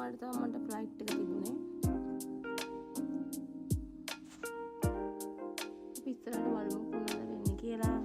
වෙලාවට තමයි මට ෆ්ලයිට් එක තිබුණේ. අපි ඉස්සරහට බලමු කොහොමද වෙන්නේ කියලා.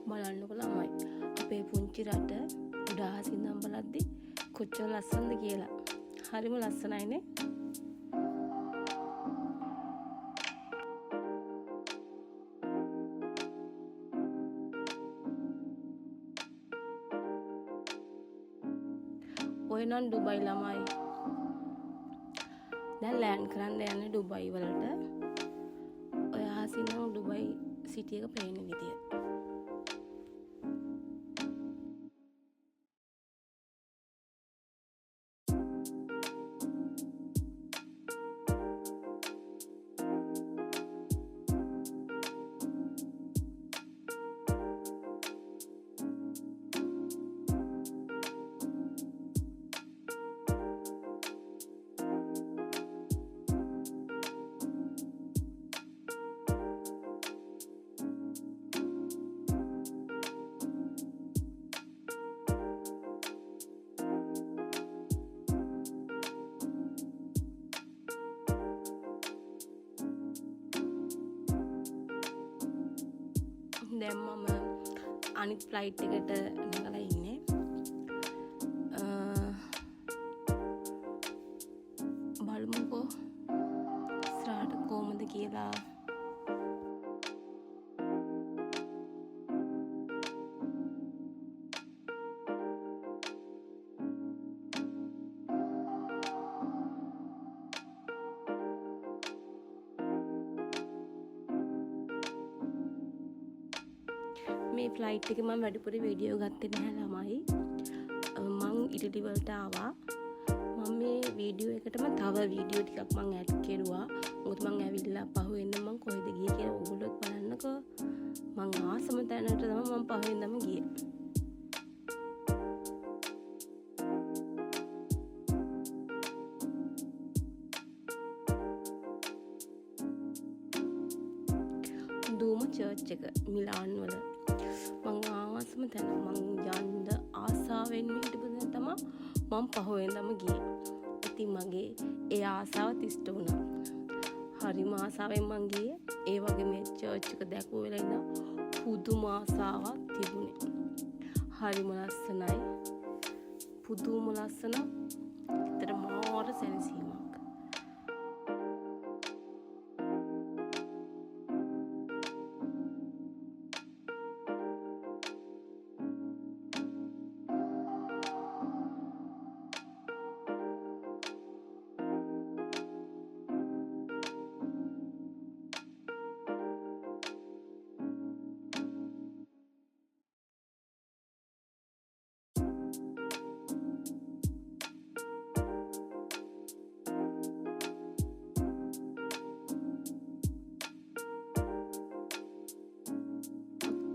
බලන්නකො ළමයි අපේ පුංචි රට උඩ අහසින් නම් බලද්දි කොච්චර ලස්සනද කියලා. හරිම ලස්සනයිනේ. ඔය නම් ඩුබයි ළමයි. දැන් ලෑන්ඩ් කරන්න යන්නේ ඩුබයි වලට. ඔය අහසින් නම් ඩුබයි සිටි එක පේන විදිය. දැන් මම අනිත් ෆ්ලයිට් එකට නැගලා ඉන්නේ. බලමුකෝ ඉස්සරහට කොහොමද කියලා. මේ ෆ්ලයිට් එකේ මම වැඩිපුර වීඩියෝ ගත්තේ නැහැ ළමයි. මං ඉරිලි වලට ආවා. මම මේ වීඩියෝ එකටම තව වීඩියෝ ටිකක් මං ඇඩ් කෙරුවා. මොකද මං ඇවිල්ලා පහුවෙන්ද මං කොහෙද ගියේ කියලා ඔයගොල්ලොත් බලන්නකෝ. මං ආසම තැනට තමයි මං පහුවෙන්දම ගියේ. දූම චර්ච් එක මිලාන් වල මං ආසම තැන. මං යන්න ආසාවෙන් හිටපු තැන තමයි මං පහුවෙන්දම ගියේ. ඉතින් මගේ ඒ ආසාව ඉෂ්ට වුණා. හරිම ආසාවෙන් මං ගියේ. ඒ වගේ මේ චර්ච් එක දැකුව වෙලා ඉඳන් පුදුම ආසාවක් තිබුණේ. හරිම ලස්සනයි. පුදුම ලස්සන. ඒතර මාර සැනසීමක්.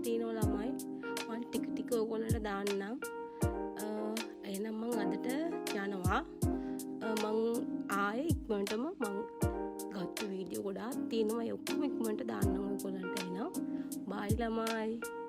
තියෙනවා ළමයි. මම ටික ඔයගොල්ලන්ට දාන්නම්. එහෙනම් මම අදට යනවා. මම ආයේ ඉක්මනටම මම ගත්ත වීඩියෝ ගොඩාක් තියෙනවා. ඒ ඔක්කොම ඉක්මනට දාන්නම් ඔයගොල්ලන්ට. එහෙනම් බයි ළමයි.